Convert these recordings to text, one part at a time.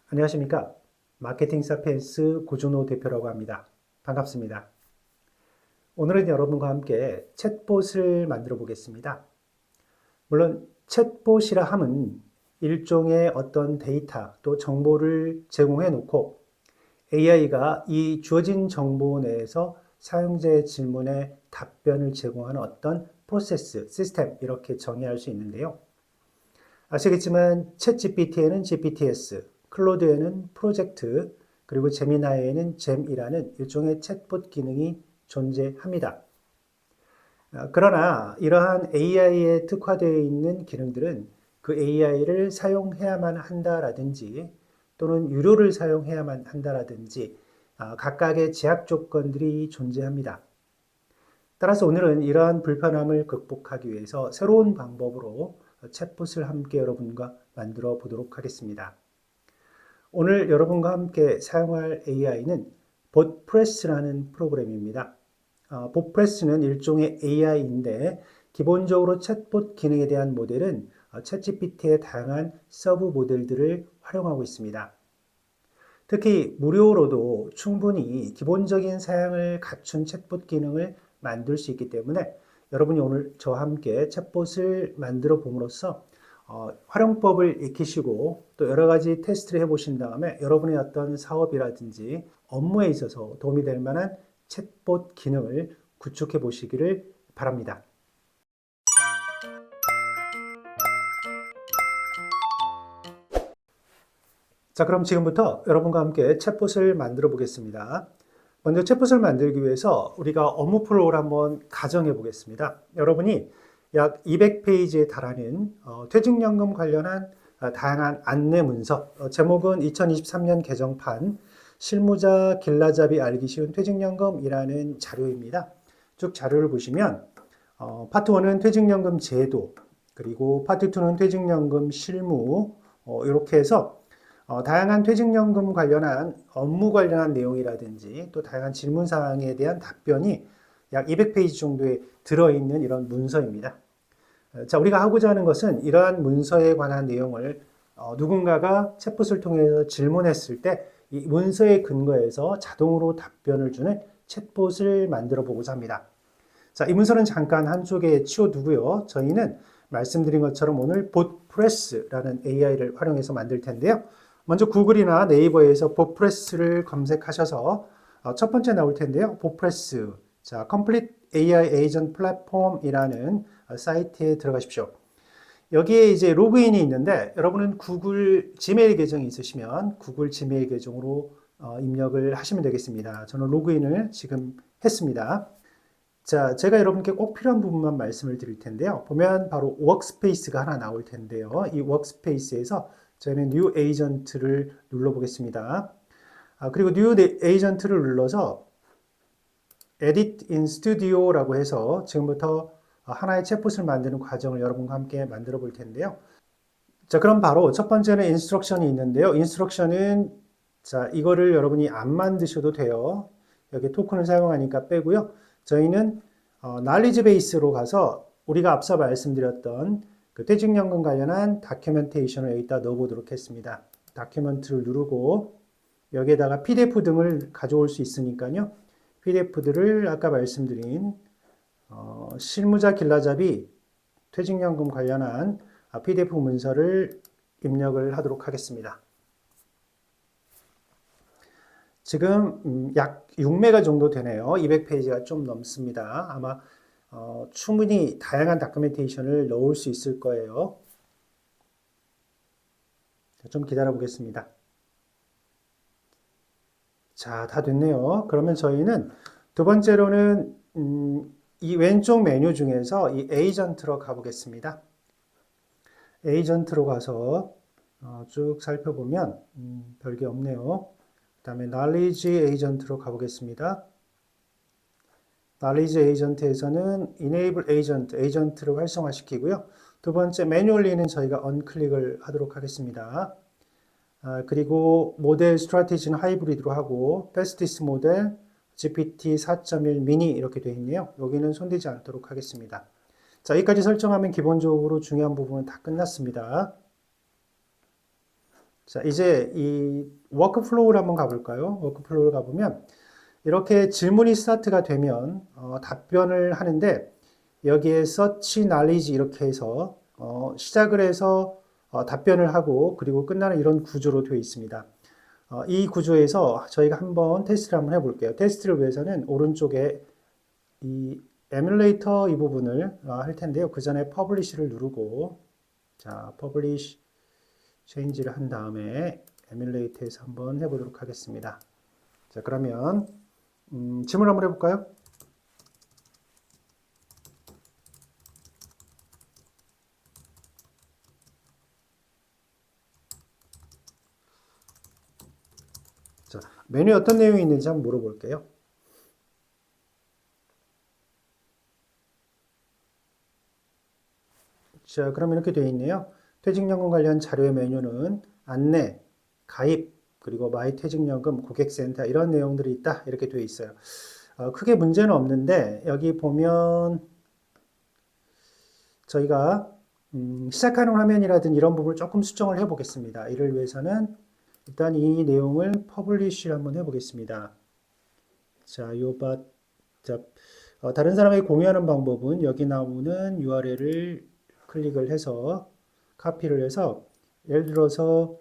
안녕하십니까. 마케팅 사피엔스 고준호 대표라고 합니다. 반갑습니다. 오늘은 여러분과 함께 챗봇을 만들어 보겠습니다. 물론 챗봇이라 함은 일종의 어떤 데이터 또 정보를 제공해 놓고 AI가 이 주어진 정보 내에서 사용자의 질문에 답변을 제공하는 어떤 프로세스, 시스템 이렇게 정의할 수 있는데요. 아시겠지만 챗 GPT에는 GPTS, 클로드에는 프로젝트, 그리고 제미나이에는 잼이라는 일종의 챗봇 기능이 존재합니다. 그러나 이러한 AI에 특화되어 있는 기능들은 그 AI를 사용해야만 한다라든지 또는 유료를 사용해야만 한다라든지 각각의 제약 조건들이 존재합니다. 따라서 오늘은 이러한 불편함을 극복하기 위해서 새로운 방법으로 챗봇을 함께 여러분과 만들어 보도록 하겠습니다. 오늘 여러분과 함께 사용할 AI는 봇프레스라는 프로그램입니다. 봇프레스는 일종의 AI인데 기본적으로 챗봇 기능에 대한 모델은 챗GPT의 다양한 서브 모델들을 활용하고 있습니다. 특히 무료로도 충분히 기본적인 사양을 갖춘 챗봇 기능을 만들 수 있기 때문에 여러분이 오늘 저와 함께 챗봇을 만들어 봄으로써 활용법을 익히시고 또 여러 가지 테스트를 해보신 다음에 여러분의 어떤 사업이라든지 업무에 있어서 도움이 될 만한 챗봇 기능을 구축해 보시기를 바랍니다. 자, 그럼 지금부터 여러분과 함께 챗봇을 만들어 보겠습니다. 먼저 챗봇을 만들기 위해서 우리가 업무 플로우를 한번 가정해 보겠습니다. 여러분이 약 200페이지에 달하는 퇴직연금 관련한 다양한 안내 문서, 제목은 2023년 개정판 실무자 길라잡이 알기 쉬운 퇴직연금이라는 자료입니다. 쭉 자료를 보시면 파트 1은 퇴직연금 제도, 그리고 파트 2는 퇴직연금 실무, 이렇게 해서 다양한 퇴직연금 관련한 업무 관련한 내용이라든지 또 다양한 질문 사항에 대한 답변이 약 200페이지 정도에 들어있는 이런 문서입니다. 자, 우리가 하고자 하는 것은 이러한 문서에 관한 내용을 누군가가 챗봇을 통해서 질문했을 때 이 문서에 근거해서 자동으로 답변을 주는 챗봇을 만들어 보고자 합니다. 자, 이 문서는 잠깐 한쪽에 치워두고요. 저희는 말씀드린 것처럼 오늘 봇프레스라는 AI를 활용해서 만들 텐데요. 먼저 구글이나 네이버에서 봇프레스를 검색하셔서 첫 번째 나올 텐데요. 봇프레스, 자, Complete AI Agent Platform이라는 사이트에 들어가십시오. 여기에 이제 로그인이 있는데 여러분은 구글 지메일 계정이 있으시면 구글 지메일 계정으로 입력을 하시면 되겠습니다. 저는 로그인을 지금 했습니다. 자, 제가 여러분께 꼭 필요한 부분만 말씀을 드릴 텐데요. 보면 바로 워크스페이스가 하나 나올 텐데요. 이 워크스페이스에서 저희는 New Agent를 눌러보겠습니다. 그리고 New Agent를 눌러서 Edit in Studio라고 해서 지금부터 하나의 챗봇을 만드는 과정을 여러분과 함께 만들어 볼 텐데요. 자, 그럼 바로 첫 번째는 인스트럭션이 있는데요. 인스트럭션은 자, 이거를 여러분이 안 만드셔도 돼요. 여기 토큰을 사용하니까 빼고요. 저희는 knowledge base로 가서 우리가 앞서 말씀드렸던 그 퇴직연금 관련한 다큐멘테이션을 여기다 넣어보도록 했습니다. 다큐멘트를 누르고 여기에다가 PDF 등을 가져올 수 있으니까요. PDF들을 아까 말씀드린 실무자 길라잡이 퇴직연금 관련한 PDF 문서를 입력을 하도록 하겠습니다. 지금 약 6메가 정도 되네요. 200페이지가 좀 넘습니다. 아마 충분히 다양한 다큐멘테이션을 넣을 수 있을 거예요. 좀 기다려 보겠습니다. 자, 다 됐네요. 그러면 저희는 두 번째로는 이 왼쪽 메뉴 중에서 이 에이전트로 가보겠습니다. 에이전트로 가서 쭉 살펴보면 별게 없네요. 그 다음에 knowledge agent로 가보겠습니다. knowledge agent에서는 enable agent, 에이전트를 활성화시키고요. 두 번째 manually는 저희가 언클릭을 하도록 하겠습니다. 그리고 모델 스트래티지는 하이브리드로 하고 패스티스 모델 GPT 4.1 미니 이렇게 되어 있네요. 여기는 손대지 않도록 하겠습니다. 자, 여기까지 설정하면 기본적으로 중요한 부분은 다 끝났습니다. 자, 이제 이 워크플로우를 한번 가볼까요? 워크플로우를 가보면 이렇게 질문이 스타트가 되면 답변을 하는데 여기에 search knowledge 이렇게 해서 시작을 해서 답변을 하고 그리고 끝나는 이런 구조로 되어 있습니다. 이 구조에서 저희가 한번 테스트를 한번 해볼게요. 테스트를 위해서는 오른쪽에 이 에뮬레이터 이 부분을 할 텐데요. 그 전에 publish를 누르고 자, publish change를 한 다음에 에뮬레이터에서 한번 해보도록 하겠습니다. 자, 그러면 질문 한번 해볼까요? 자, 메뉴에 어떤 내용이 있는지 한번 물어볼게요. 자, 그러면 이렇게 되어 있네요. 퇴직연금 관련 자료의 메뉴는 안내, 가입, 그리고 마이 퇴직연금 고객센터 이런 내용들이 있다. 이렇게 되어 있어요. 크게 문제는 없는데 여기 보면 저희가 시작하는 화면이라든지 이런 부분을 조금 수정을 해 보겠습니다. 이를 위해서는 일단 이 내용을 퍼블리쉬 한번 해 보겠습니다. 자, 자, 다른 사람에게 공유하는 방법은 여기 나오는 URL을 클릭을 해서 카피를 해서 예를 들어서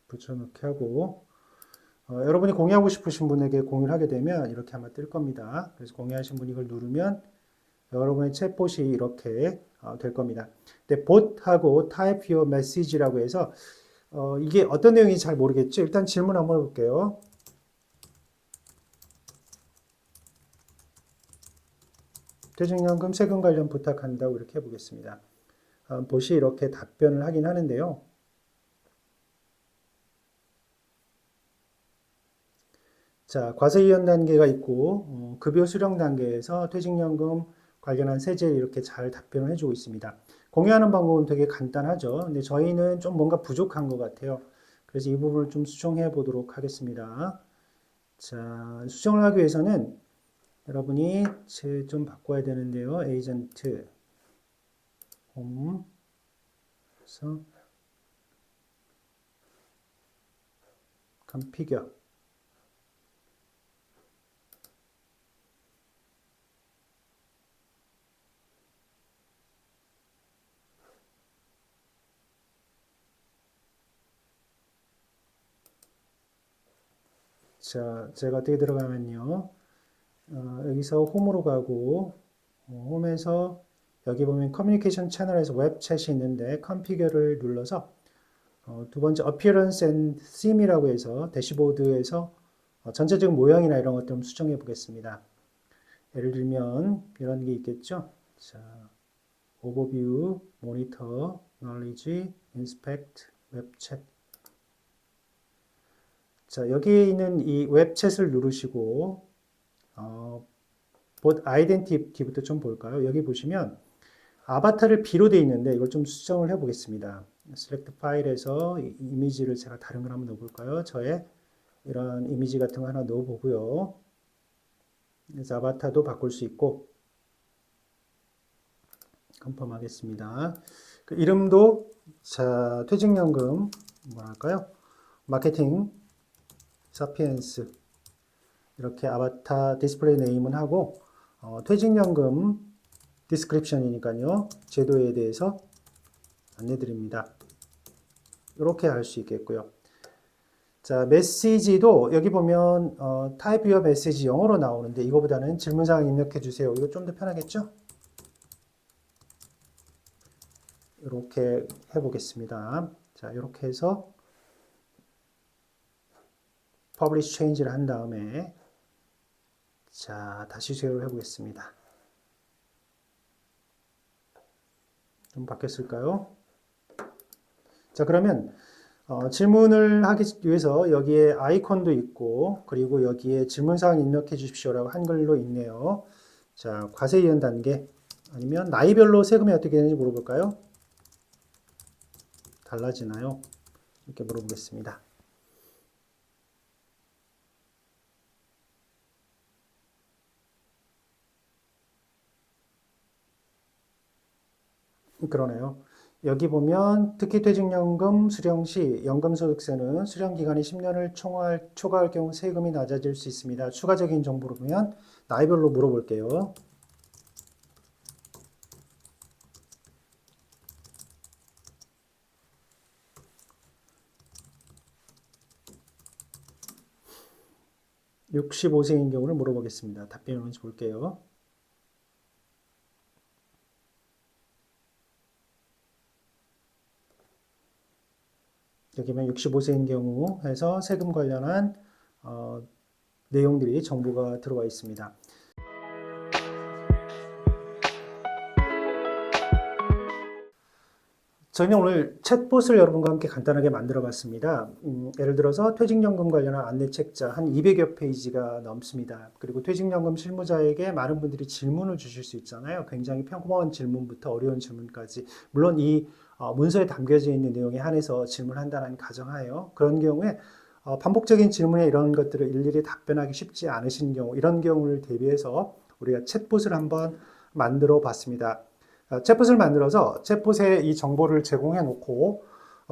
붙여넣기 하고 여러분이 공유하고 싶으신 분에게 공유를 하게 되면 이렇게 아마 뜰 겁니다. 그래서 공유하신 분이 이걸 누르면 여러분의 챗봇이 이렇게 될 겁니다. 근데 bot하고 type your message라고 해서 이게 어떤 내용인지 잘 모르겠죠? 일단 질문 한번 해볼게요. 퇴직연금 세금 관련 부탁한다고 이렇게 해보겠습니다. 봇이 이렇게 답변을 하긴 하는데요. 자, 과세이연 단계가 있고 급여 수령 단계에서 퇴직연금 관련한 세제를 이렇게 잘 답변을 해주고 있습니다. 공유하는 방법은 되게 간단하죠. 근데 저희는 좀 뭔가 부족한 것 같아요. 그래서 이 부분을 좀 수정해 보도록 하겠습니다. 자, 수정을 하기 위해서는 여러분이 좀 바꿔야 되는데요. 에이전트 홈 그래서 configure 자, 제가 어떻게 들어가면요. 여기서 홈으로 가고 홈에서 여기 보면 커뮤니케이션 채널에서 웹 챗이 있는데 컨피규어를 눌러서 두 번째 appearance and theme이라고 해서 대시보드에서 전체적인 모양이나 이런 것들 좀 수정해 보겠습니다. 예를 들면 이런 게 있겠죠. 자, overview, monitor, knowledge, inspect, 웹 챗. 자, 여기에 있는 이 웹 챗을 누르시고 bot identity부터 좀 볼까요? 여기 보시면 아바타를 B로 되어 있는데 이걸 좀 수정을 해 보겠습니다. select 파일에서 이미지를 제가 다른 걸 한번 넣어볼까요? 저의 이런 이미지 같은 거 하나 넣어보고요. 그래서 아바타도 바꿀 수 있고 컨펌 하겠습니다. 그 이름도 자 퇴직연금 뭐랄까요? 마케팅 사피엔스 이렇게 아바타 디스플레이 네임은 하고 퇴직연금 디스크립션이니까요. 제도에 대해서 안내 드립니다. 이렇게 할 수 있겠고요. 자, 메시지도 여기 보면 타입 유어 메시지 영어로 나오는데 이거보다는 질문사항 입력해 주세요. 이거 좀 더 편하겠죠? 이렇게 해보겠습니다. 자, 이렇게 해서 publish change를 한 다음에 자, 다시 제어를 해보겠습니다. 좀 바뀌었을까요? 자, 그러면 질문을 하기 위해서 여기에 아이콘도 있고 그리고 여기에 질문사항 입력해 주십시오라고 한글로 있네요. 자, 과세이연 단계 아니면 나이별로 세금이 어떻게 되는지 물어볼까요? 달라지나요? 이렇게 물어보겠습니다. 그러네요. 여기 보면 특히 퇴직연금 수령 시 연금소득세는 수령 기간이 10년을 초과할 경우 세금이 낮아질 수 있습니다. 추가적인 정보를 보면 나이별로 물어볼게요. (65세인) 경우를 물어보겠습니다. 답변이 오는지 볼게요. 여기 보면 65세인 경우 해서 세금 관련한 내용들이 정보가 들어와 있습니다. 저희는 오늘 챗봇을 여러분과 함께 간단하게 만들어 봤습니다. 예를 들어서 퇴직연금 관련한 안내책자 한 200여 페이지가 넘습니다. 그리고 퇴직연금 실무자에게 많은 분들이 질문을 주실 수 있잖아요. 굉장히 평범한 질문부터 어려운 질문까지. 물론 이 문서에 담겨져 있는 내용에 한해서 질문한다는 가정하에요. 그런 경우에 반복적인 질문에 이런 것들을 일일이 답변하기 쉽지 않으신 경우, 이런 경우를 대비해서 우리가 챗봇을 한번 만들어 봤습니다. 챗봇을 만들어서 챗봇에 이 정보를 제공해 놓고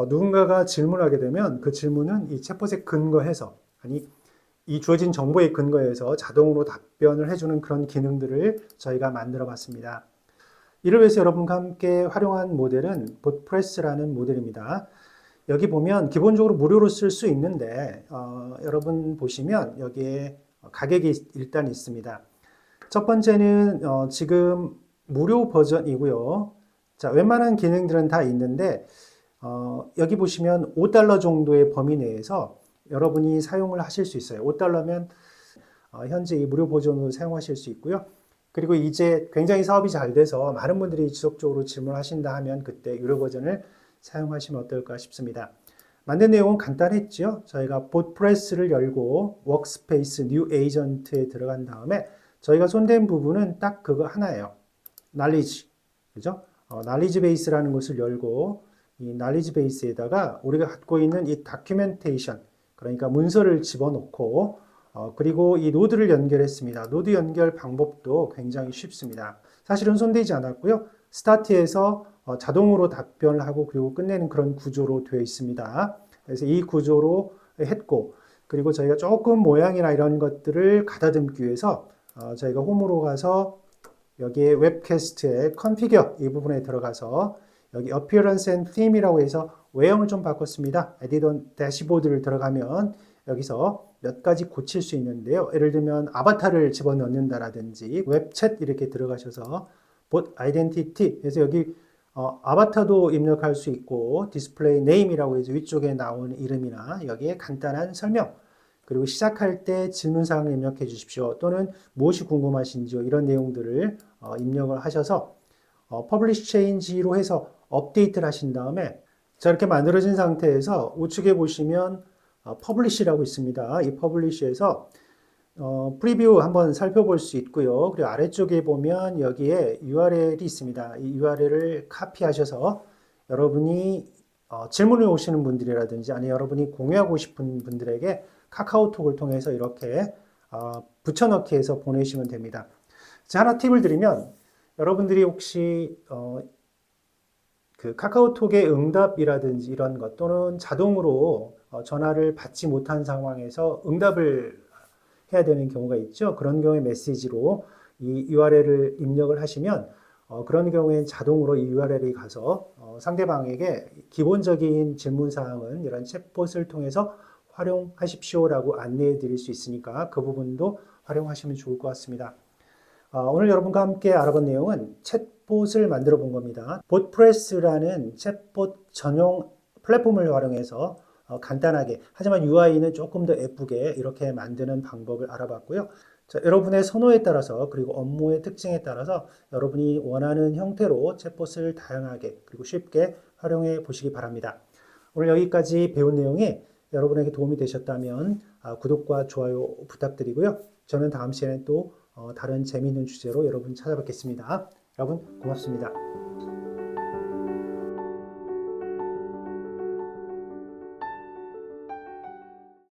누군가가 질문하게 되면 그 질문은 이 챗봇에 근거해서, 아니 이 주어진 정보에 근거해서 자동으로 답변을 해주는 그런 기능들을 저희가 만들어 봤습니다. 이를 위해서 여러분과 함께 활용한 모델은 봇프레스라는 모델입니다. 여기 보면 기본적으로 무료로 쓸 수 있는데 여러분 보시면 여기에 가격이 일단 있습니다. 첫 번째는 지금 무료 버전이고요. 자, 웬만한 기능들은 다 있는데 여기 보시면 $5 정도의 범위 내에서 여러분이 사용을 하실 수 있어요. $5면 현재 이 무료 버전으로 사용하실 수 있고요. 그리고 이제 굉장히 사업이 잘 돼서 많은 분들이 지속적으로 질문하신다 하면 그때 유료 버전을 사용하시면 어떨까 싶습니다. 만든 내용은 간단했죠. 저희가 봇프레스를 열고 워크스페이스 뉴 에이전트에 들어간 다음에 저희가 손댄 부분은 딱 그거 하나예요. knowledge, 그죠? knowledge base라는 것을 열고 이 knowledge base에다가 우리가 갖고 있는 이 documentation, 그러니까 문서를 집어넣고 그리고 이 노드를 연결했습니다. 노드 연결 방법도 굉장히 쉽습니다. 사실은 손대지 않았고요. 스타트에서 자동으로 답변을 하고 그리고 끝내는 그런 구조로 되어 있습니다. 그래서 이 구조로 했고, 그리고 저희가 조금 모양이나 이런 것들을 가다듬기 위해서 저희가 홈으로 가서 여기에 웹캐스트의 configure 이 부분에 들어가서 여기 appearance and theme이라고 해서 외형을 좀 바꿨습니다. edit on dashboard를 들어가면 여기서 몇 가지 고칠 수 있는데요. 예를 들면 아바타를 집어넣는다라든지 웹챗 이렇게 들어가셔서 bot identity 해서 여기 아바타도 입력할 수 있고 디스플레이 네임이라고 해서 위쪽에 나오는 이름이나 여기에 간단한 설명, 그리고 시작할 때 질문사항을 입력해 주십시오. 또는 무엇이 궁금하신지요. 이런 내용들을 입력을 하셔서 Publish Change로 해서 업데이트를 하신 다음에 자, 이렇게 만들어진 상태에서 우측에 보시면 Publish라고 있습니다. 이 Publish에서 프리뷰 한번 살펴볼 수 있고요. 그리고 아래쪽에 보면 여기에 URL이 있습니다. 이 URL을 카피하셔서 여러분이 질문을 오시는 분들이라든지 아니 여러분이 공유하고 싶은 분들에게 카카오톡을 통해서 이렇게 붙여넣기 해서 보내시면 됩니다. 자, 하나 팁을 드리면 여러분들이 혹시 그 카카오톡의 응답이라든지 이런 것 또는 자동으로 전화를 받지 못한 상황에서 응답을 해야 되는 경우가 있죠. 그런 경우에 메시지로 이 URL을 입력을 하시면 그런 경우에는 자동으로 이 URL이 가서 상대방에게 기본적인 질문 사항은 이런 챗봇을 통해서 활용하십시오라고 안내해 드릴 수 있으니까 그 부분도 활용하시면 좋을 것 같습니다. 오늘 여러분과 함께 알아본 내용은 챗봇을 만들어 본 겁니다. 봇프레스라는 챗봇 전용 플랫폼을 활용해서 간단하게 하지만 UI는 조금 더 예쁘게 이렇게 만드는 방법을 알아봤고요. 자, 여러분의 선호에 따라서 그리고 업무의 특징에 따라서 여러분이 원하는 형태로 챗봇을 다양하게 그리고 쉽게 활용해 보시기 바랍니다. 오늘 여기까지 배운 내용이 여러분에게 도움이 되셨다면 구독과 좋아요 부탁드리고요. 저는 다음 시간에 또 다른 재미있는 주제로 여러분 찾아뵙겠습니다. 여러분 고맙습니다.